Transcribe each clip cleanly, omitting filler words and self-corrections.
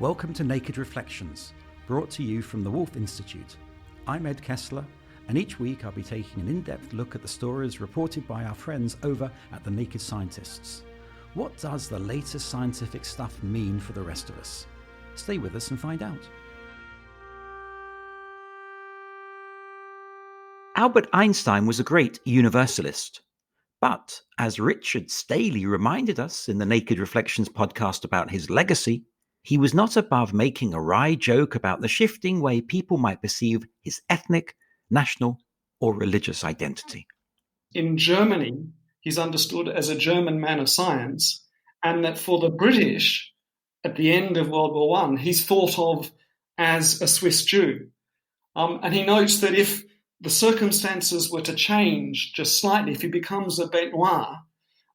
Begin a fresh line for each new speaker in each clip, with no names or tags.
Welcome to Naked Reflections, brought to you from the Wolf Institute. I'm Ed Kessler, and each week I'll be taking an in-depth look at the stories reported by our friends over at the Naked Scientists. What does the latest scientific stuff mean for the rest of us? Stay with us and find out. Albert Einstein was a great universalist. But as Richard Staley reminded us in the Naked Reflections podcast about his legacy, he was not above making a wry joke about the shifting way people might perceive his ethnic, national, or religious identity.
In Germany, he's understood as a German man of science, and that for the British, at the end of World War I, he's thought of as a Swiss Jew. And he notes that if the circumstances were to change just slightly, if he becomes a bête noire,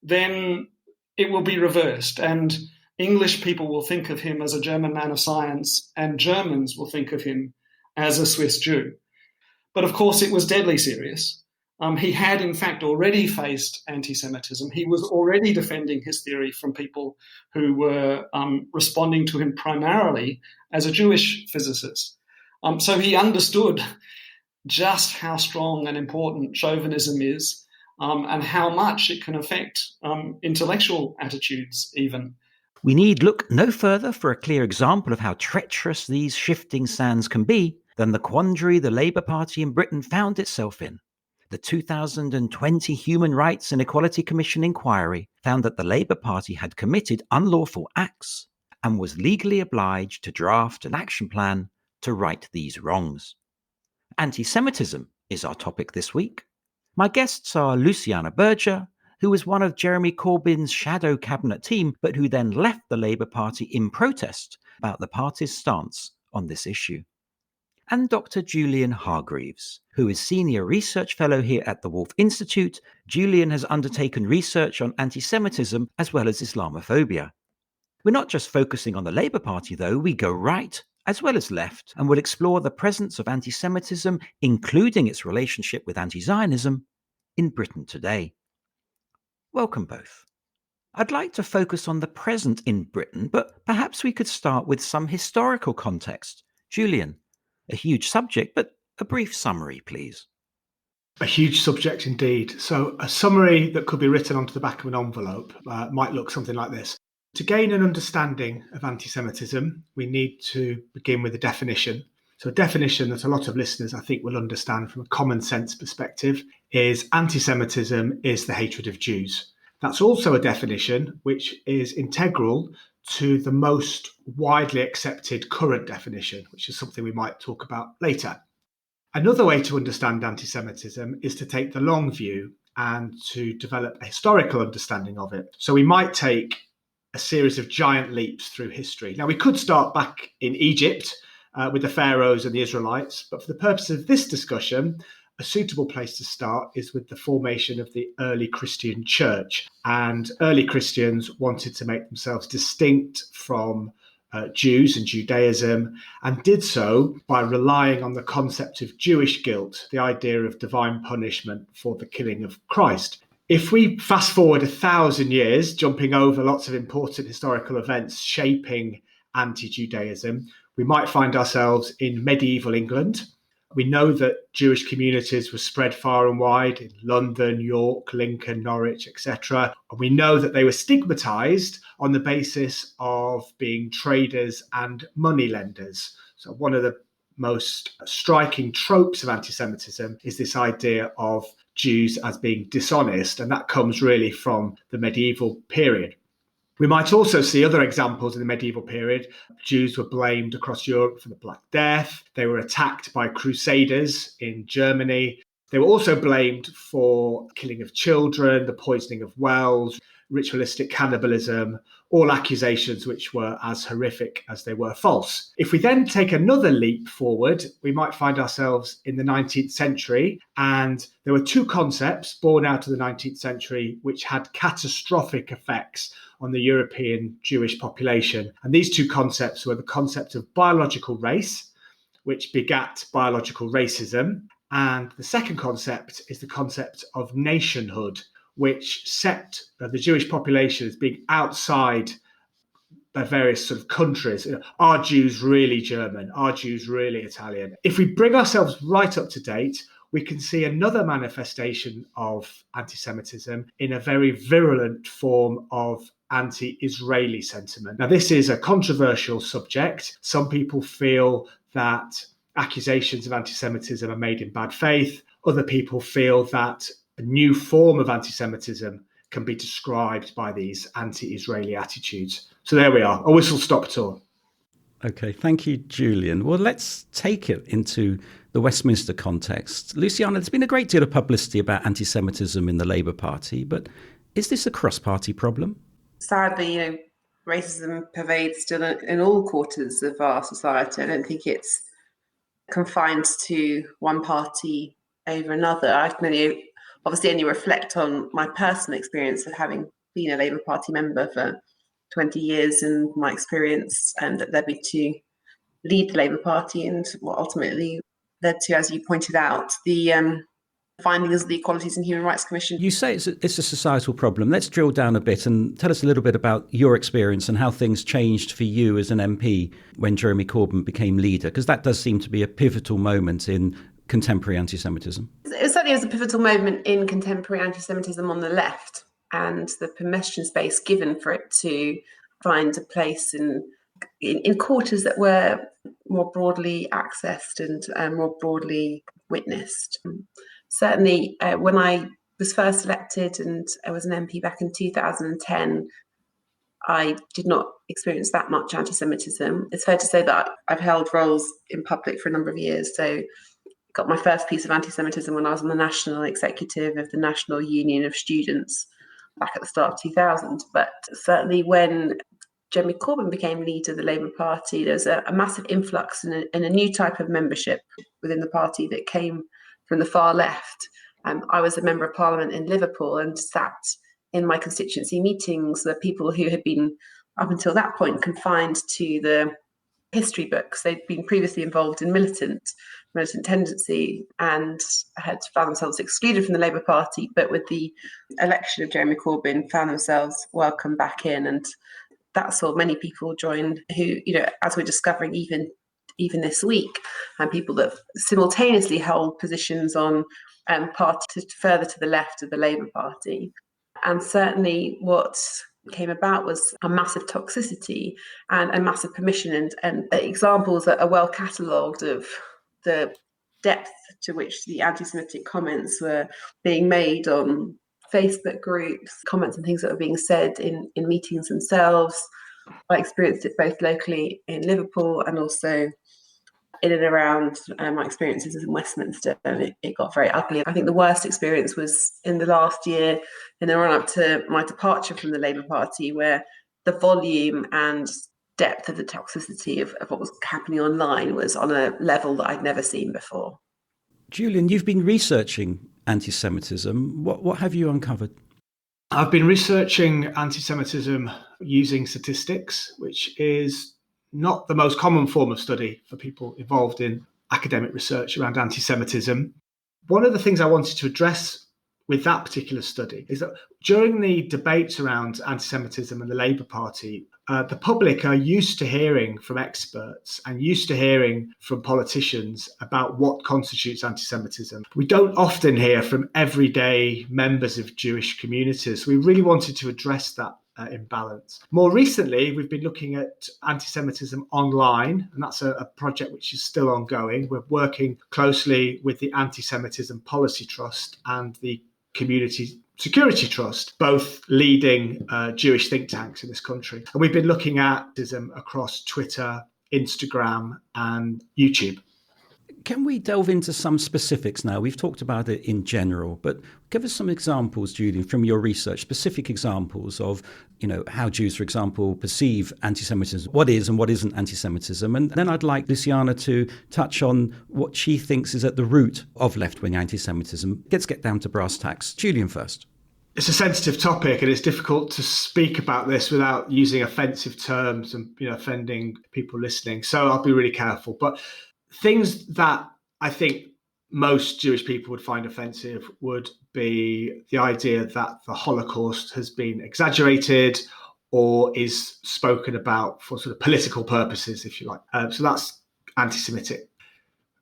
then it will be reversed. And English people will think of him as a German man of science, and Germans will think of him as a Swiss Jew. But of course, it was deadly serious. He had, in fact, already faced anti-Semitism. He was already defending his theory from people who were responding to him primarily as a Jewish physicist. So he understood just how strong and important chauvinism is, and how much it can affect intellectual attitudes even.
We need look no further for a clear example of how treacherous these shifting sands can be than the quandary the Labour Party in Britain found itself in. The 2020 Human Rights and Equality Commission inquiry found that the Labour Party had committed unlawful acts and was legally obliged to draft an action plan to right these wrongs. Anti-Semitism is our topic this week. My guests are Luciana Berger, who was one of Jeremy Corbyn's shadow cabinet team, but who then left the Labour Party in protest about the party's stance on this issue, and Dr. Julian Hargreaves, who is Senior Research Fellow here at the Wolf Institute. Julian has undertaken research on anti-Semitism as well as Islamophobia. We're not just focusing on the Labour Party, though. We go right as well as left, and will explore the presence of anti-Semitism, including its relationship with anti-Zionism, in Britain today. Welcome both. I'd like to focus on the present in Britain, but perhaps we could start with some historical context. Julian, a huge subject, but a brief summary, please.
A huge subject indeed. So a summary that could be written onto the back of an envelope might look something like this. To gain an understanding of anti-Semitism, we need to begin with a definition. So a definition that a lot of listeners, I think, will understand from a common sense perspective is anti-Semitism is the hatred of Jews. That's also a definition which is integral to the most widely accepted current definition, which is something we might talk about later. Another way to understand anti-Semitism is to take the long view and to develop a historical understanding of it. So we might take a series of giant leaps through history. Now, we could start back in Egypt with the pharaohs and the Israelites, but for the purpose of this discussion, a suitable place to start is with the formation of the early Christian church. And early Christians wanted to make themselves distinct from Jews and Judaism, and did so by relying on the concept of Jewish guilt, the idea of divine punishment for the killing of Christ. If we fast forward 1,000 years, jumping over lots of important historical events shaping anti-Judaism, we might find ourselves in medieval England. We know that Jewish communities were spread far and wide in London, York, Lincoln, Norwich, etc. And we know that they were stigmatized on the basis of being traders and moneylenders. So one of the most striking tropes of anti-Semitism is this idea of Jews as being dishonest, and that comes really from the medieval period. We might also see other examples in the medieval period. Jews were blamed across Europe for the Black Death. They were attacked by crusaders in Germany. They were also blamed for killing of children, the poisoning of wells, ritualistic cannibalism, all accusations which were as horrific as they were false. If we then take another leap forward, we might find ourselves in the 19th century, and there were two concepts born out of the 19th century which had catastrophic effects on the European Jewish population. And these two concepts were the concept of biological race, which begat biological racism, and the second concept is the concept of nationhood, which set the Jewish population as being outside various sort of countries. Are Jews really German? Are Jews really Italian? If we bring ourselves right up to date, we can see another manifestation of anti-Semitism in a very virulent form of anti-Israeli sentiment. Now, this is a controversial subject. Some people feel that accusations of anti-Semitism are made in bad faith. Other people feel that a new form of anti-Semitism can be described by these anti-Israeli attitudes. So there we are, a whistle-stop tour.
Okay, thank you, Julian. Well, let's take it into the Westminster context. Luciana, there's been a great deal of publicity about anti-Semitism in the Labour Party, but is this a cross-party problem?
Sadly, racism pervades still in all quarters of our society. I don't think it's confined to one party over another. I can only reflect on my personal experience of having been a Labour Party member for 20 years and my experience that led me to lead the Labour Party and what ultimately led to, as you pointed out, the findings of the Equalities and Human Rights Commission.
You say it's a societal problem. Let's drill down a bit and tell us a little bit about your experience and how things changed for you as an MP when Jeremy Corbyn became leader, because that does seem to be a pivotal moment in contemporary anti-Semitism.
It certainly was a pivotal moment in contemporary anti-Semitism on the left, and the permission space given for it to find a place in quarters that were more broadly accessed and more broadly witnessed. Certainly, when I was first elected and I was an MP back in 2010, I did not experience that much anti-Semitism. It's fair to say that I've held roles in public for a number of years, so got my first piece of anti-Semitism when I was on the national executive of the National Union of Students back at the start of 2000. But certainly when Jeremy Corbyn became leader of the Labour Party, there was a massive influx and a new type of membership within the party that came from the far left. I was a member of Parliament in Liverpool and sat in my constituency meetings with people who had been, up until that point, confined to the history books. They'd been previously involved in militant tendency and had found themselves excluded from the Labour Party, but with the election of Jeremy Corbyn found themselves welcome back in. And that saw many people join who, as we're discovering even this week, and people that simultaneously hold positions on parties further to the left of the Labour Party. And certainly what came about was a massive toxicity and a massive permission, and examples that are well catalogued of the depth to which the anti-Semitic comments were being made on Facebook groups, comments and things that were being said in meetings themselves. I experienced it both locally in Liverpool and also in and around my experiences in Westminster, and it got very ugly. I think the worst experience was in the last year, in the run-up to my departure from the Labour Party, where the volume and depth of the toxicity of what was happening online was on a level that I'd never seen before.
Julian, you've been researching anti-Semitism. What have you uncovered?
I've been researching anti-Semitism using statistics, which is not the most common form of study for people involved in academic research around anti-Semitism. One of the things I wanted to address with that particular study is that during the debates around anti-Semitism and the Labour Party, the public are used to hearing from experts and used to hearing from politicians about what constitutes anti-Semitism. We don't often hear from everyday members of Jewish communities. We really wanted to address that imbalance. More recently, we've been looking at anti-Semitism online, and that's a project which is still ongoing. We're working closely with the Anti-Semitism Policy Trust and the Community Security Trust, both leading Jewish think tanks in this country. And we've been looking at anti-Semitism across Twitter, Instagram, and YouTube.
Can we delve into some specifics now? We've talked about it in general, but give us some examples, Julian, from your research, specific examples of, how Jews, for example, perceive anti-Semitism, what is and what isn't anti-Semitism. And then I'd like Luciana to touch on what she thinks is at the root of left-wing anti-Semitism. Let's get down to brass tacks. Julian first.
It's a sensitive topic, and it's difficult to speak about this without using offensive terms and offending people listening. So I'll be really careful. But things that I think most Jewish people would find offensive would be the idea that the Holocaust has been exaggerated, or is spoken about for sort of political purposes, if you like. So that's anti-Semitic.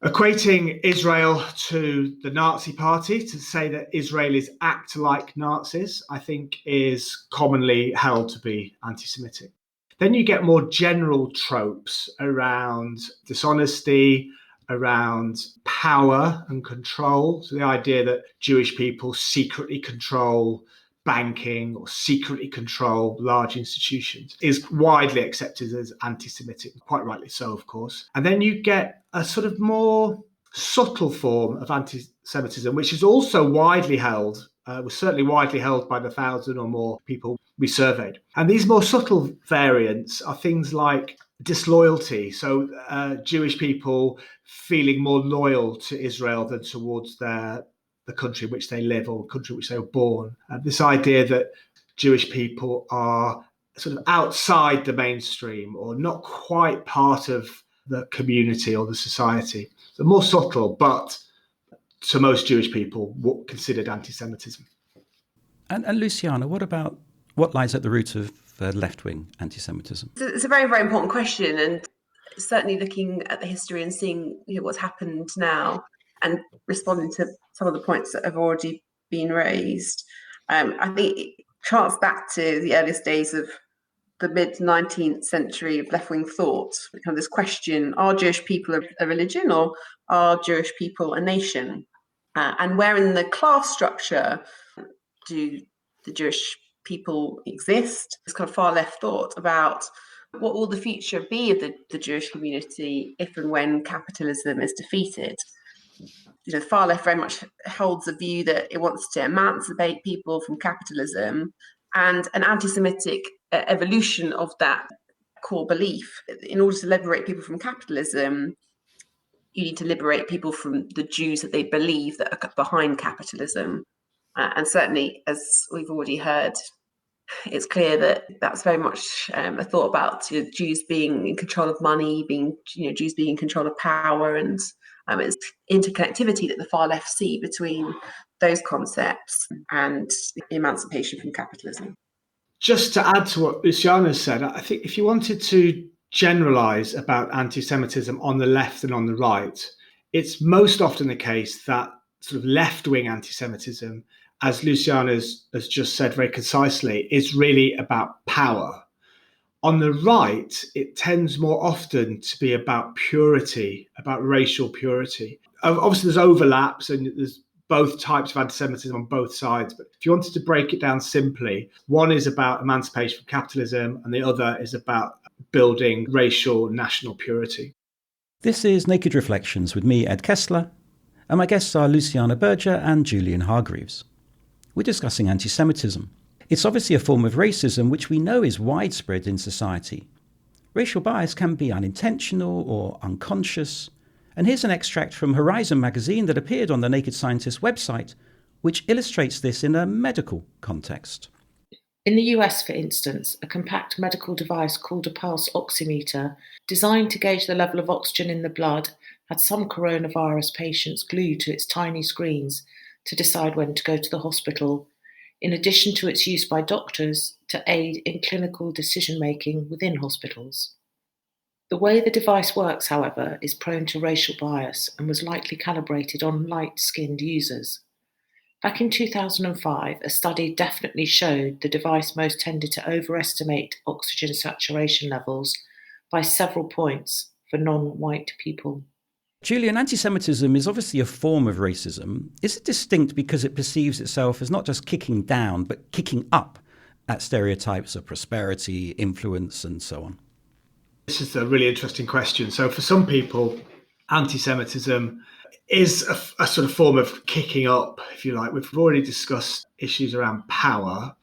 Equating Israel to the Nazi Party, to say that Israelis act like Nazis, I think is commonly held to be anti-Semitic. Then you get more general tropes around dishonesty, around power and control. So the idea that Jewish people secretly control banking or secretly control large institutions is widely accepted as anti-Semitic, quite rightly so, of course. And then you get a sort of more subtle form of anti-Semitism, which is also widely held, was certainly widely held by the 1,000 or more people we surveyed. And these more subtle variants are things like disloyalty. So Jewish people feeling more loyal to Israel than towards the country in which they live or the country in which they were born. This idea that Jewish people are sort of outside the mainstream or not quite part of the community or the society. So more subtle, but to most Jewish people, considered anti-Semitism.
And Luciana, what lies at the root of left-wing anti-Semitism?
It's a very, very important question, and certainly looking at the history and seeing what's happened now and responding to some of the points that have already been raised. I think it charts back to the earliest days of the mid-19th century of left-wing thought. Kind of this question, are Jewish people a religion or are Jewish people a nation? And where in the class structure do the Jewish people exist? This kind of far left thought about what will the future be of the Jewish community if and when capitalism is defeated. The far left very much holds the view that it wants to emancipate people from capitalism, and an anti-Semitic evolution of that core belief. In order to liberate people from capitalism, you need to liberate people from the Jews that they believe that are behind capitalism. And certainly, as we've already heard, it's clear that that's very much a thought about Jews being in control of money, Jews being in control of power, and it's interconnectivity that the far left see between those concepts and emancipation from capitalism.
Just to add to what Luciana said, I think if you wanted to generalize about anti-Semitism on the left and on the right, it's most often the case that sort of left-wing anti-Semitism, as Luciana has just said very concisely, is really about power. On the right, it tends more often to be about purity, about racial purity. Obviously, there's overlaps and there's both types of anti-Semitism on both sides. But if you wanted to break it down simply, one is about emancipation from capitalism and the other is about building racial national purity.
This is Naked Reflections with me, Ed Kessler, and my guests are Luciana Berger and Julian Hargreaves. We're discussing anti-Semitism. It's obviously a form of racism which we know is widespread in society. Racial bias can be unintentional or unconscious. And here's an extract from Horizon magazine that appeared on the Naked Scientist website, which illustrates this in a medical context.
In the US, for instance, a compact medical device called a pulse oximeter, designed to gauge the level of oxygen in the blood, had some coronavirus patients glued to its tiny screens to decide when to go to the hospital, in addition to its use by doctors to aid in clinical decision-making within hospitals. The way the device works, however, is prone to racial bias and was likely calibrated on light-skinned users. Back in 2005, a study definitely showed the device most tended to overestimate oxygen saturation levels by several points for non-white people.
Julian, anti-Semitism is obviously a form of racism. Is it distinct because it perceives itself as not just kicking down, but kicking up at stereotypes of prosperity, influence, and so on?
This is a really interesting question. So for some people, anti-Semitism is a sort of form of kicking up, if you like. We've already discussed issues around power.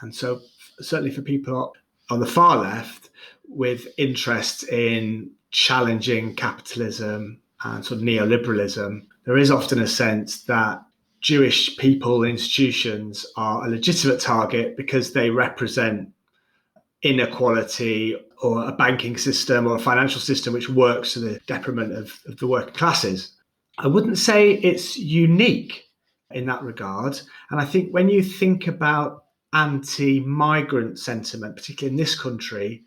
And so certainly for people on the far left with interest in challenging capitalism and sort of neoliberalism, there is often a sense that Jewish people and institutions are a legitimate target because they represent inequality or a banking system or a financial system which works to the detriment of the working classes. I wouldn't say it's unique in that regard. And I think when you think about anti-migrant sentiment, particularly in this country,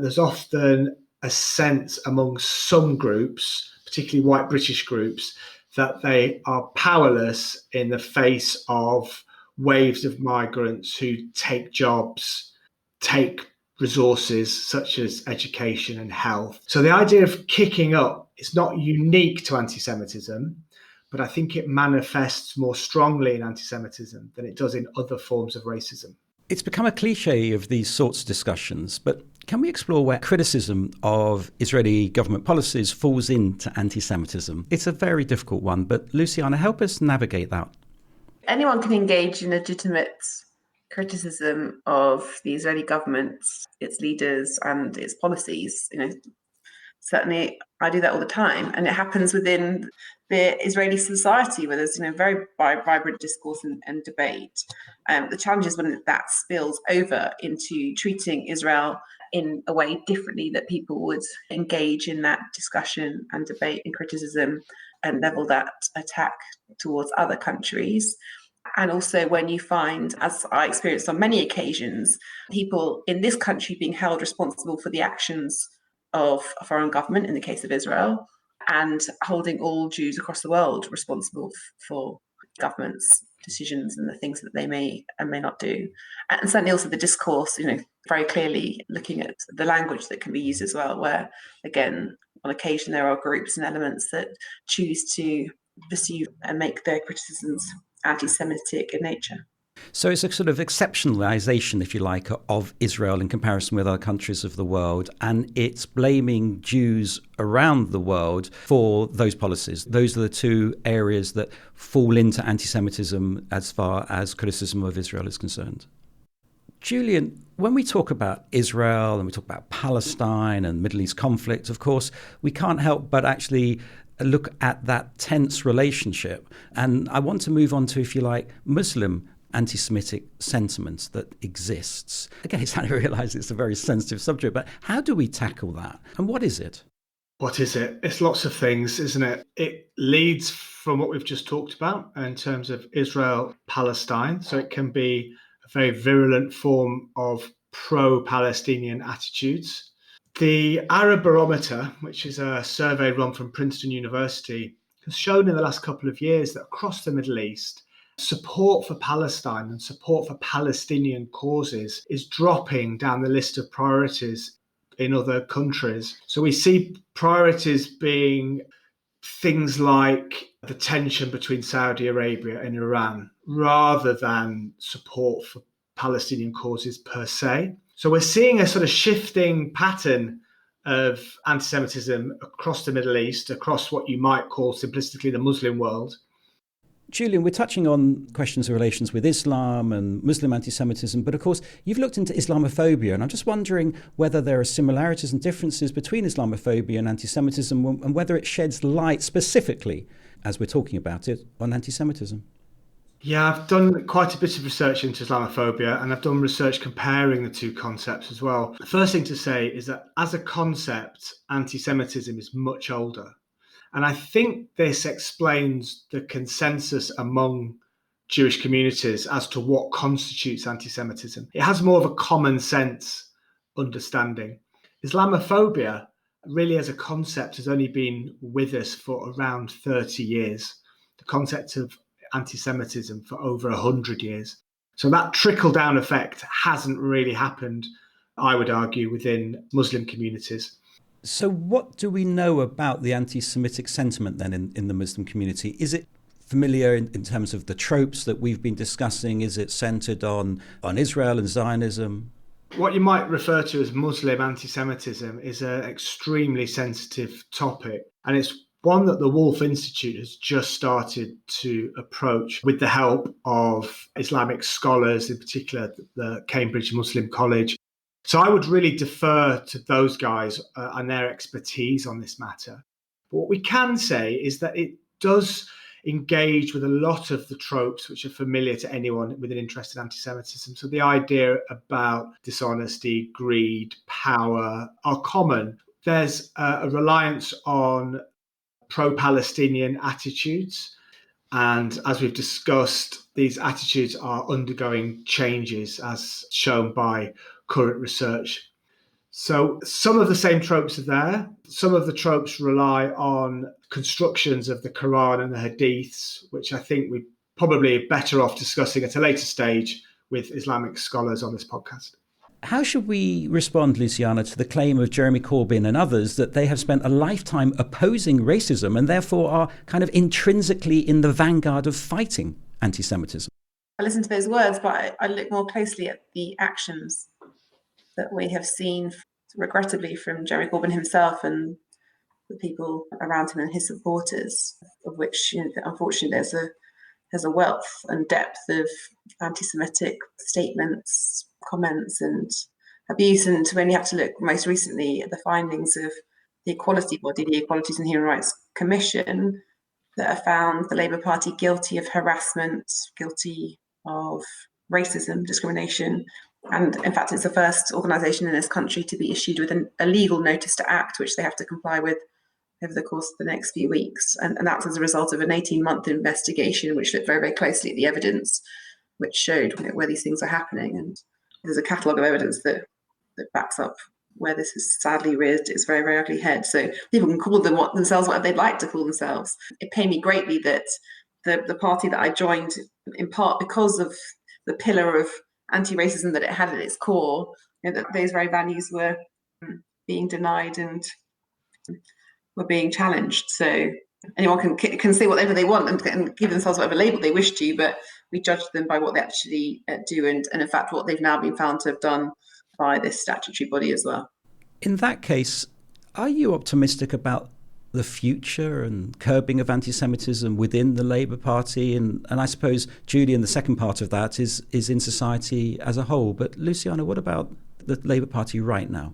there's often a sense among some groups, particularly white British groups, that they are powerless in the face of waves of migrants who take jobs, take resources such as education and health. So the idea of kicking up is not unique to anti-Semitism, but I think it manifests more strongly in anti-Semitism than it does in other forms of racism.
It's become a cliche of these sorts of discussions, but can we explore where criticism of Israeli government policies falls into anti-Semitism? It's a very difficult one, but Luciana, help us navigate that.
Anyone can engage in legitimate criticism of the Israeli government, its leaders, and its policies. Certainly I do that all the time, and it happens within the Israeli society where there's very vibrant discourse and debate. The challenge is when that spills over into treating Israel in a way differently, that people would engage in that discussion and debate and criticism and level that attack towards other countries. And also when you find, as I experienced on many occasions, people in this country being held responsible for the actions of a foreign government, in the case of Israel, and holding all Jews across the world responsible for government's decisions and the things that they may and may not do. And certainly also the discourse, very clearly looking at the language that can be used as well, where, again, on occasion there are groups and elements that choose to pursue and make their criticisms anti-Semitic in nature.
So it's a sort of exceptionalization, if you like, of Israel in comparison with other countries of the world, and it's blaming Jews around the world for those policies. Those are the two areas that fall into anti-Semitism as far as criticism of Israel is concerned. Julian, when we talk about Israel and we talk about Palestine and Middle East conflict, of course, we can't help but actually look at that tense relationship. And I want to move on to, if you like, Muslim anti-Semitic sentiment that exists. Again, I realise it's a very sensitive subject, but how do we tackle that? And what is it?
What is it? It's lots of things, isn't it? It leads from what we've just talked about in terms of Israel-Palestine. So it can be a very virulent form of pro-Palestinian attitudes. The Arab Barometer, which is a survey run from Princeton University, has shown in the last couple of years that across the Middle East, support for Palestine and support for Palestinian causes is dropping down the list of priorities in other countries. So we see priorities being things like the tension between Saudi Arabia and Iran, rather than support for Palestinian causes per se. So we're seeing a sort of shifting pattern of anti-Semitism across the Middle East, across what you might call simplistically the Muslim world.
Julian, we're touching on questions of relations with Islam and Muslim anti-Semitism, but of course, you've looked into Islamophobia, and I'm just wondering whether there are similarities and differences between Islamophobia and anti-Semitism, and whether it sheds light specifically, as we're talking about it, on anti-Semitism.
Yeah, I've done quite a bit of research into Islamophobia, and I've done research comparing the two concepts as well. The first thing to say is that as a concept, anti-Semitism is much older. And I think this explains the consensus among Jewish communities as to what constitutes anti-Semitism. It has more of a common sense understanding. Islamophobia, really as a concept, has only been with us for around 30 years. The concept of anti-Semitism for over 100 years. So that trickle-down effect hasn't really happened, I would argue, within Muslim communities.
So what do we know about the anti-Semitic sentiment then in the Muslim community? Is it familiar in terms of the tropes that we've been discussing? Is it centered on Israel and Zionism?
What you might refer to as Muslim anti-Semitism is an extremely sensitive topic, and it's one that the Wolf Institute has just started to approach with the help of Islamic scholars, in particular the Cambridge Muslim College. So I would really defer to those guys and their expertise on this matter. But what we can say is that it does engage with a lot of the tropes which are familiar to anyone with an interest in anti-Semitism. So the idea about dishonesty, greed, power are common. There's a reliance on pro-Palestinian attitudes. And as we've discussed, these attitudes are undergoing changes as shown by current research. So some of the same tropes are there. Some of the tropes rely on constructions of the Quran and the Hadiths, which I think we probably are better off discussing at a later stage with Islamic scholars on this podcast.
How should we respond, Luciana, to the claim of Jeremy Corbyn and others that they have spent a lifetime opposing racism and therefore are kind of intrinsically in the vanguard of fighting anti-Semitism?
I listen to those words, but I look more closely at the actions that we have seen, regrettably, from Jeremy Corbyn himself and the people around him and his supporters, of which, unfortunately, there's a wealth and depth of anti-Semitic statements, comments, and abuse. And we only have to look most recently at the findings of the equality body, the Equalities and Human Rights Commission, that have found the Labour Party guilty of harassment, guilty of racism, discrimination. And in fact, it's the first organisation in this country to be issued with a legal notice to act, which they have to comply with over the course of the next few weeks. And that's as a result of an 18-month investigation, which looked very, very closely at the evidence, which showed where these things are happening. And there's a catalogue of evidence that backs up where this has sadly reared its very, very ugly head. So people can call themselves whatever they'd like to call themselves. It pained me greatly that the party that I joined, in part because of the pillar of anti-racism that it had at its core, that those very values were being denied and were being challenged. So anyone can say whatever they want and give themselves whatever label they wish to, but we judge them by what they actually do and in fact what they've now been found to have done by this statutory body as well.
In that case, are you optimistic about the future and curbing of anti-Semitism within the Labour Party? And I suppose, Julian, the second part of that is in society as a whole. But Luciana, what about the Labour Party right now?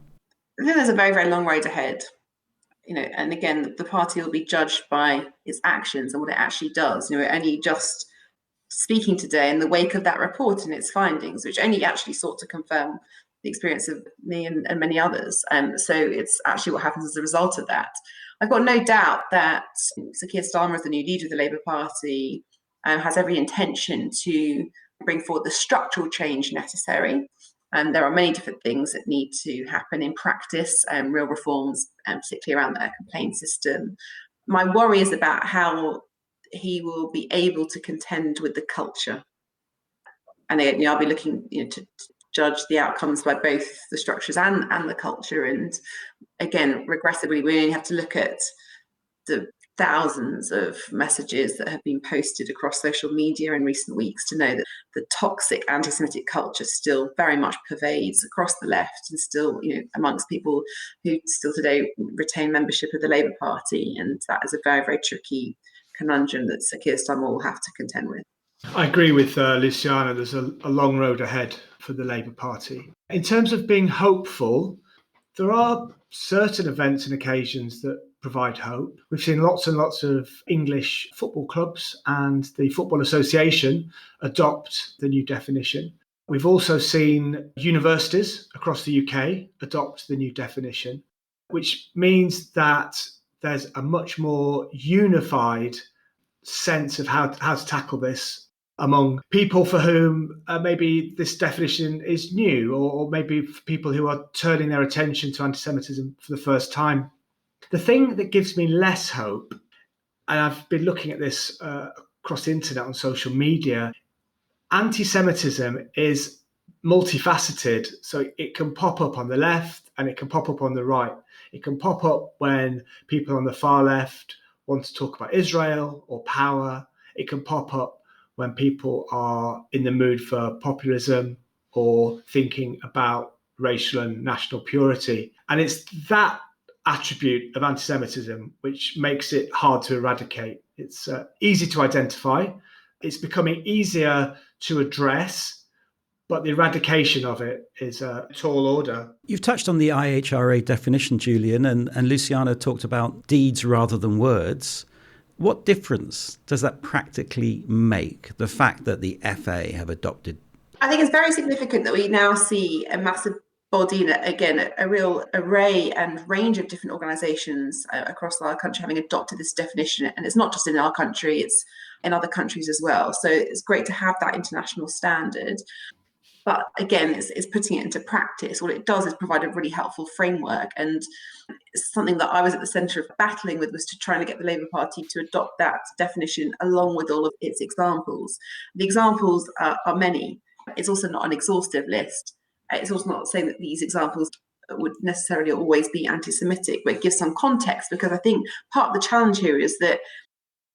I think there's a very, very long road ahead. And again, the party will be judged by its actions and what it actually does. We're only just speaking today in the wake of that report and its findings, which only actually sought to confirm the experience of me and many others. So it's actually what happens as a result of that. I've got no doubt that Sir Keir Starmer, as the new leader of the Labour Party, has every intention to bring forward the structural change necessary. And there are many different things that need to happen in practice, real reforms, particularly around the complaint system. My worry is about how he will be able to contend with the culture. And again, I'll be looking to judge the outcomes by both the structures and the culture. And again, regressively, we only have to look at the thousands of messages that have been posted across social media in recent weeks to know that the toxic anti-Semitic culture still very much pervades across the left and still, amongst people who still today retain membership of the Labour Party. And that is a very, very tricky conundrum that Sir Keir Starmer will have to contend with.
I agree with Luciana. There's a long road ahead for the Labour Party. In terms of being hopeful, there are certain events and occasions that provide hope. We've seen lots and lots of English football clubs and the Football Association adopt the new definition. We've also seen universities across the UK adopt the new definition, which means that there's a much more unified sense of how to tackle this among people for whom maybe this definition is new, or maybe for people who are turning their attention to anti-Semitism for the first time. The thing that gives me less hope, and I've been looking at this across the internet on social media, anti-Semitism is multifaceted. So it can pop up on the left and it can pop up on the right. It can pop up when people on the far left want to talk about Israel or power. It can pop up when people are in the mood for populism or thinking about racial and national purity. And it's that attribute of anti-Semitism which makes it hard to eradicate. It's easy to identify. It's becoming easier to address, but the eradication of it is a tall order.
You've touched on the IHRA definition, Julian, and Luciana talked about deeds rather than words. What difference does that practically make, the fact that the FA have adopted?
I think it's very significant that we now see a massive body, and again, a real array and range of different organisations across our country having adopted this definition. And it's not just in our country, it's in other countries as well. So it's great to have that international standard. But again, it's putting it into practice. What it does is provide a really helpful framework. And it's something that I was at the centre of battling with, was to try to get the Labour Party to adopt that definition along with all of its examples. The examples are many. It's also not an exhaustive list. It's also not saying that these examples would necessarily always be anti-Semitic, but it gives some context, because I think part of the challenge here is that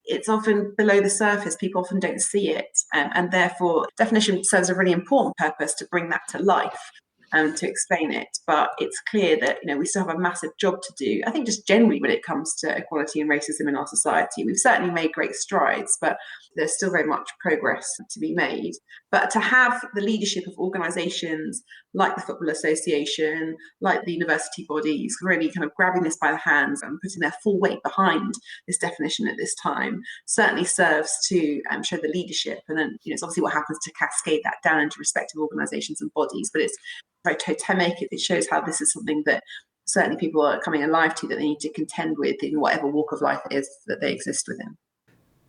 it's often below the surface. People often don't see it. And therefore, definition serves a really important purpose to bring that to life and to explain it. But it's clear that, we still have a massive job to do. I think just generally when it comes to equality and racism in our society, we've certainly made great strides, but there's still very much progress to be made. But to have the leadership of organisations like the Football Association, like the university bodies, really kind of grabbing this by the hands and putting their full weight behind this definition at this time certainly serves to show the leadership. And then, it's obviously what happens to cascade that down into respective organisations and bodies. But it's very totemic. It shows how this is something that certainly people are coming alive to, that they need to contend with in whatever walk of life it is that they exist within.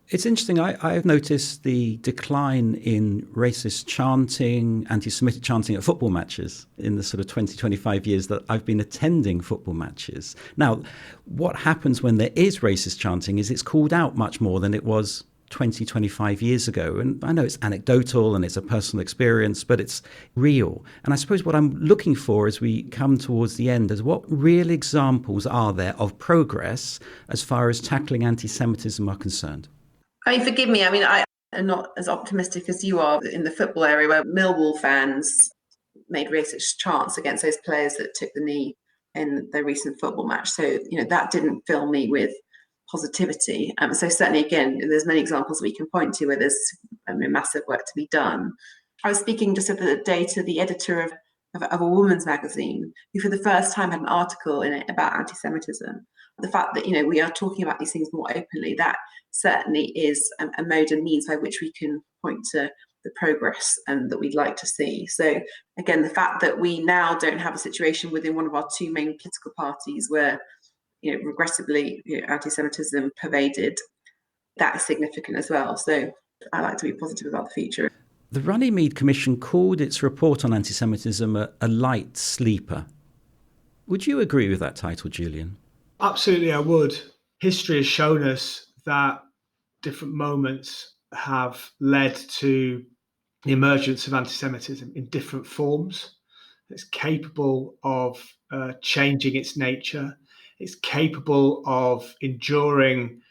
It's interesting. I've noticed the decline in racist chanting, anti-Semitic chanting at football matches in the sort of 20, 25 years that I've been attending football matches. Now, what happens when there is racist chanting is it's called out much more than it was 20, 25 years ago. And I know it's anecdotal and it's a personal experience, but it's real. And I suppose what I'm looking for as we come towards the end is what real examples are there of progress as far as tackling anti-Semitism are concerned?
Forgive me. I am not as optimistic as you are in the football area, where Millwall fans made racist chants against those players that took the knee in their recent football match. So, that didn't fill me with positivity. So certainly, again, there's many examples we can point to where there's massive work to be done. I was speaking just the other day to the editor of a women's magazine, who for the first time had an article in it about anti-Semitism. The fact that, we are talking about these things more openly, that certainly is a mode and means by which we can point to the progress that we'd like to see. So again, the fact that we now don't have a situation within one of our two main political parties where, regrettably, anti-Semitism pervaded, that is significant as well. So I like to be positive about the future.
The Runnymede Commission called its report on anti-Semitism a light sleeper. Would you agree with that title, Julian?
Absolutely, I would. History has shown us that different moments have led to the emergence of anti-Semitism in different forms. It's capable of changing its nature. It's capable of enduring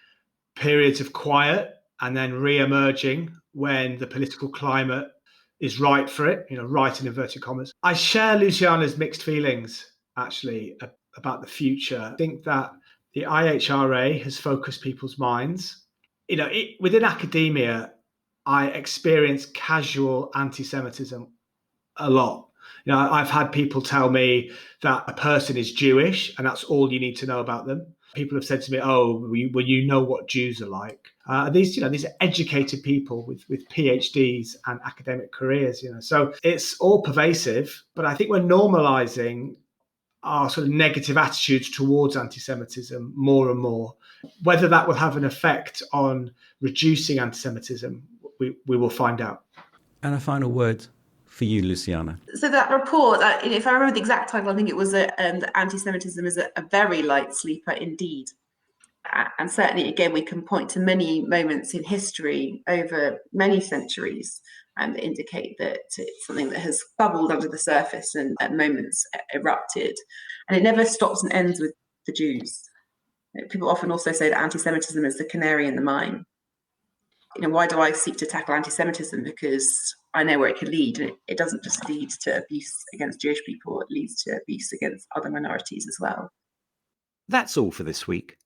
periods of quiet and then re-emerging when the political climate is right for it, right in inverted commas. I share Luciana's mixed feelings, actually, about the future. I think that the IHRA has focused people's minds. Within academia, I experience casual anti-Semitism a lot. I've had people tell me that a person is Jewish and that's all you need to know about them. People have said to me, "Oh, well, you know what Jews are like." These are educated people with PhDs and academic careers. So it's all pervasive. But I think we're normalizing our sort of negative attitudes towards anti-Semitism more and more. Whether that will have an effect on reducing anti-Semitism, we will find out.
And a final word for you, Luciana.
So that report, if I remember the exact title, I think it was anti-Semitism is a very light sleeper indeed. And certainly, again, we can point to many moments in history over many centuries that indicate that it's something that has bubbled under the surface and at moments erupted. And it never stops and ends with the Jews. People often also say that anti-Semitism is the canary in the mine. Why do I seek to tackle anti-Semitism? Because I know where it can lead. And it doesn't just lead to abuse against Jewish people, it leads to abuse against other minorities as well.
That's all for this week.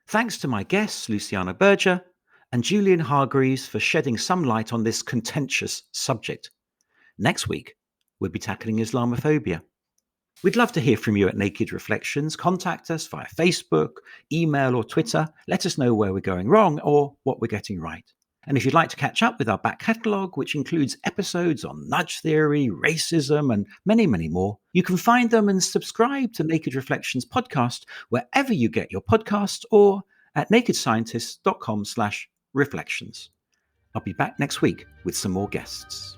Thanks to my guests, Luciana Berger and Julian Hargreaves, for shedding some light on this contentious subject. Next week, we'll be tackling Islamophobia. We'd love to hear from you at Naked Reflections. Contact us via Facebook, email or Twitter. Let us know where we're going wrong or what we're getting right. And if you'd like to catch up with our back catalogue, which includes episodes on nudge theory, racism, and many, many more, you can find them and subscribe to Naked Reflections podcast wherever you get your podcasts or at nakedscientists.com/reflections. I'll be back next week with some more guests.